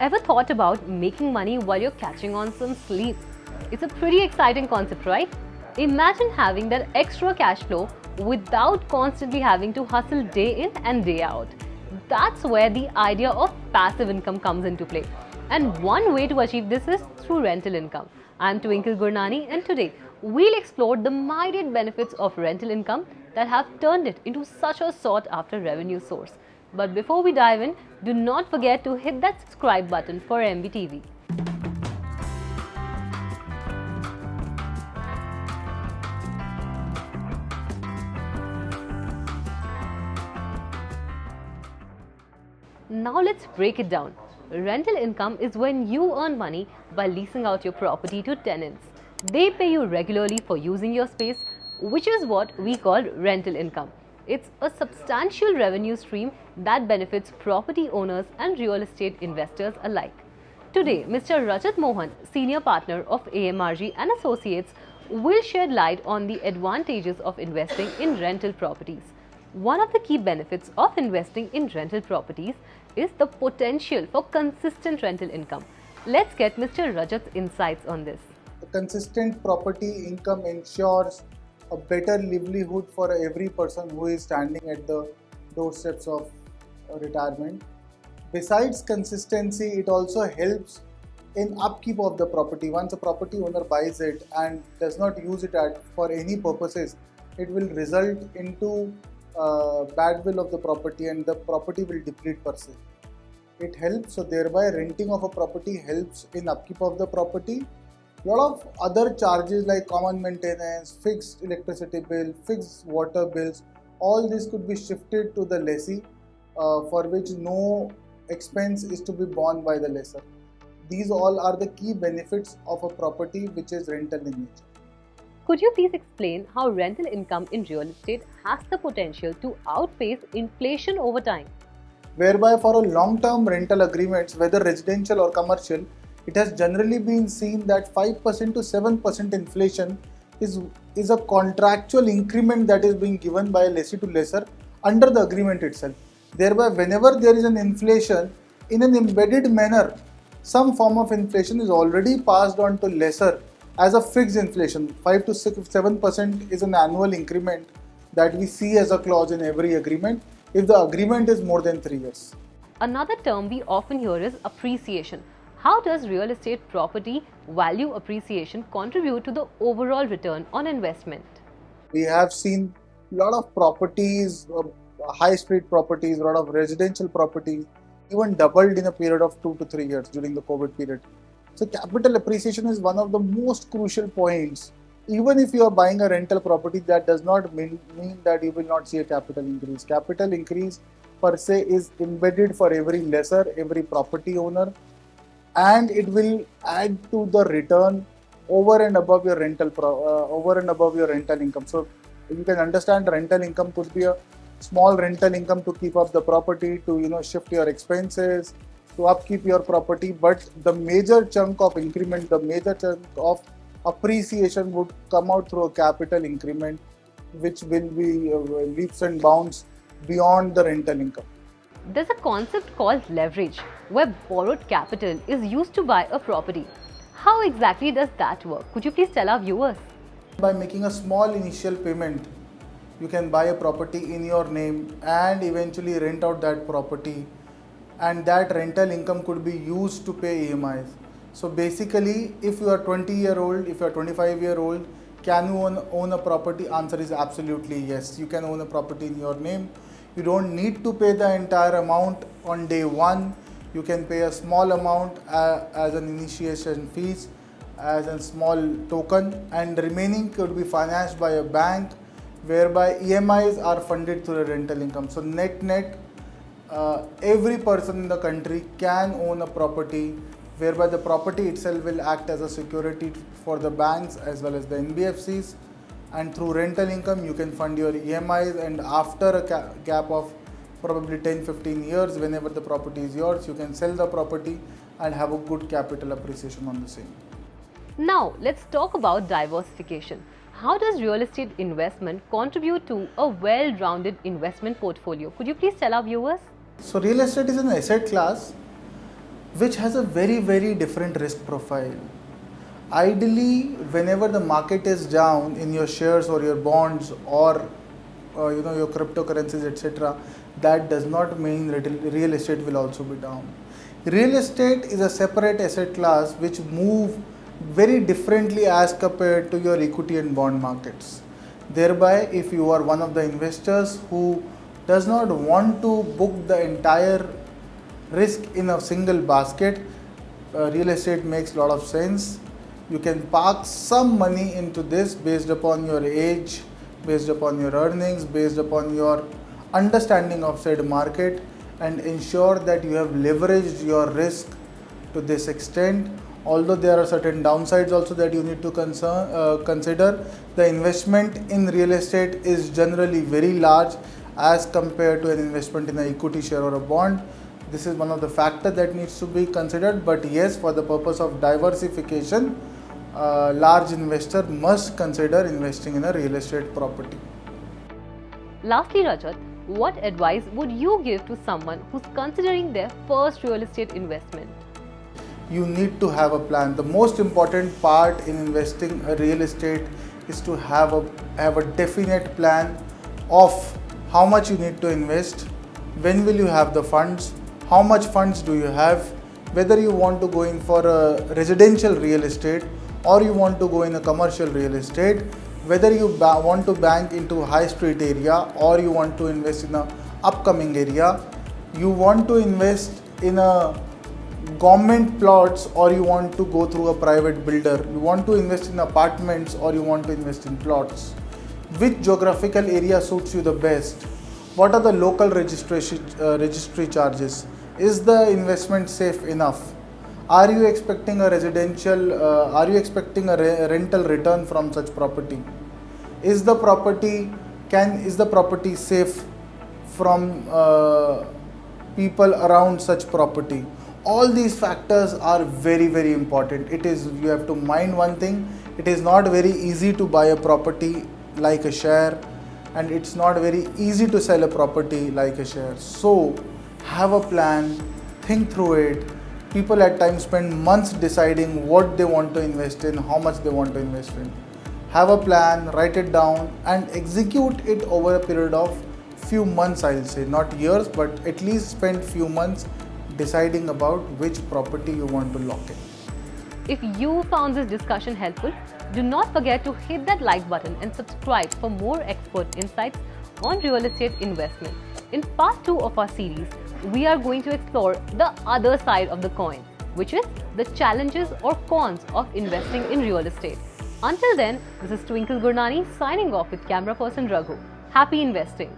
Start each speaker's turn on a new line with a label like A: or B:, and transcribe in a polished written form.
A: Ever thought about making money while you're catching on some sleep? It's a pretty exciting concept, right? Imagine having that extra cash flow without constantly having to hustle day in and day out. That's where the idea of passive income comes into play. And one way to achieve this is through rental income. I'm Twinkle Gurnani, and today we'll explore the myriad benefits of rental income that have turned it into such a sought after revenue source. But before we dive in, do not forget to hit that subscribe button for MBTV. Now let's break it down. Rental income is when you earn money by leasing out your property to tenants. They pay you regularly for using your space, which is what we call rental income. It's a substantial revenue stream that benefits property owners and real estate investors alike. Today, Mr. Rajat Mohan, Senior Partner of AMRG and Associates, will shed light on the advantages of investing in rental properties. One of the key benefits of investing in rental properties is the potential for consistent rental income. Let's get Mr. Rajat's insights on this.
B: The consistent property income ensures a better livelihood for every person who is standing at the doorsteps of retirement. Besides consistency, it also helps in upkeep of the property. Once a property owner buys it and does not use it for any purposes, it will result into bad will of the property and the property will deplete per se. It helps, so thereby renting of a property helps in upkeep of the property. A lot of other charges like common maintenance, fixed electricity bill, fixed water bills, all this could be shifted to the lessee for which no expense is to be borne by the lessor. These all are the key benefits of a property which is rental in nature.
A: Could you please explain how rental income in real estate has the potential to outpace inflation over time?
B: Whereby for a long-term rental agreements, whether residential or commercial, it has generally been seen that 5% to 7% inflation is a contractual increment that is being given by a lessee to lessor under the agreement itself. Thereby, whenever there is an inflation, in an embedded manner, some form of inflation is already passed on to lessor as a fixed inflation. 5 to 7% is an annual increment that we see as a clause in every agreement if the agreement is more than 3 years.
A: Another term we often hear is appreciation. How does real estate property value appreciation contribute to the overall return on investment?
B: We have seen a lot of properties, high street properties, a lot of residential properties, even doubled in a period of 2 to 3 years during the COVID period. So capital appreciation is one of the most crucial points. Even if you are buying a rental property, that does not mean that you will not see a capital increase. Capital increase per se is embedded for every lessor, every property owner, and it will add to the return over and above your rental income. So you can understand rental income could be a small rental income to keep up the property, to shift your expenses, to upkeep your property, but the major chunk of increment, the major chunk of appreciation would come out through a capital increment, which will be leaps and bounds beyond the rental income.
A: There's a concept called leverage, where borrowed capital is used to buy a property. How exactly does that work? Could you please tell our viewers?
B: By making a small initial payment, you can buy a property in your name and eventually rent out that property, and that rental income could be used to pay EMIs. So basically, if you are 20-year-old, if you are 25-year-old, can you own a property? Answer is absolutely yes. You can own a property in your name. You don't need to pay the entire amount on day one. You can pay a small amount as an initiation fees, as a small token, and remaining could be financed by a bank, whereby EMIs are funded through the rental income. So net, every person in the country can own a property, whereby the property itself will act as a security for the banks as well as the NBFCs, and through rental income you can fund your EMIs, and after a gap of probably 10-15 years, whenever the property is yours, you can sell the property and have a good capital appreciation on the same.
A: Now let's talk about diversification. How does real estate investment contribute to a well-rounded investment portfolio? Could you please tell our viewers?
B: So real estate is an asset class which has a very different risk profile. Ideally, whenever the market is down in your shares or your bonds or your cryptocurrencies, etc., that does not mean real estate will also be down. Real estate is a separate asset class which move very differently as compared to your equity and bond markets. Thereby, if you are one of the investors who does not want to book the entire risk in a single basket, real estate makes a lot of sense. You can park some money into this based upon your age, based upon your earnings, based upon your understanding of said market, and ensure that you have leveraged your risk to this extent. Although there are certain downsides also that you need to consider, the investment in real estate is generally very large as compared to an investment in an equity share or a bond. This is one of the factors that needs to be considered, but yes, for the purpose of diversification, large investor must consider investing in a real estate property.
A: Lastly, Rajat, what advice would you give to someone who's considering their first real estate investment?
B: You need to have a plan. The most important part in investing in real estate is to have a definite plan of how much you need to invest, when will you have the funds, how much funds do you have, whether you want to go in for a residential real estate or you want to go in a commercial real estate, whether you want to bank into high street area or you want to invest in a upcoming area, you want to invest in a government plots or you want to go through a private builder, you want to invest in apartments or you want to invest in plots, which geographical area suits you the best, what are the local registry charges, is the investment safe enough, are you expecting a rental return from such property, is the property safe from people around such property. All these factors are very important. You have to mind one thing, it is not very easy to buy a property like a share, and it's not very easy to sell a property like a share. So have a plan, think through it. People at times spend months deciding what they want to invest in, how much they want to invest in. Have a plan, write it down and execute it over a period of few months, I'll say, not years, but at least spend few months deciding about which property you want to lock in.
A: If you found this discussion helpful, do not forget to hit that like button and subscribe for more expert insights on real estate investment. In part 2 of our series, we are going to explore the other side of the coin, which is the challenges or cons of investing in real estate. Until then, this is Twinkle Gurnani signing off with camera person Raghu. Happy investing!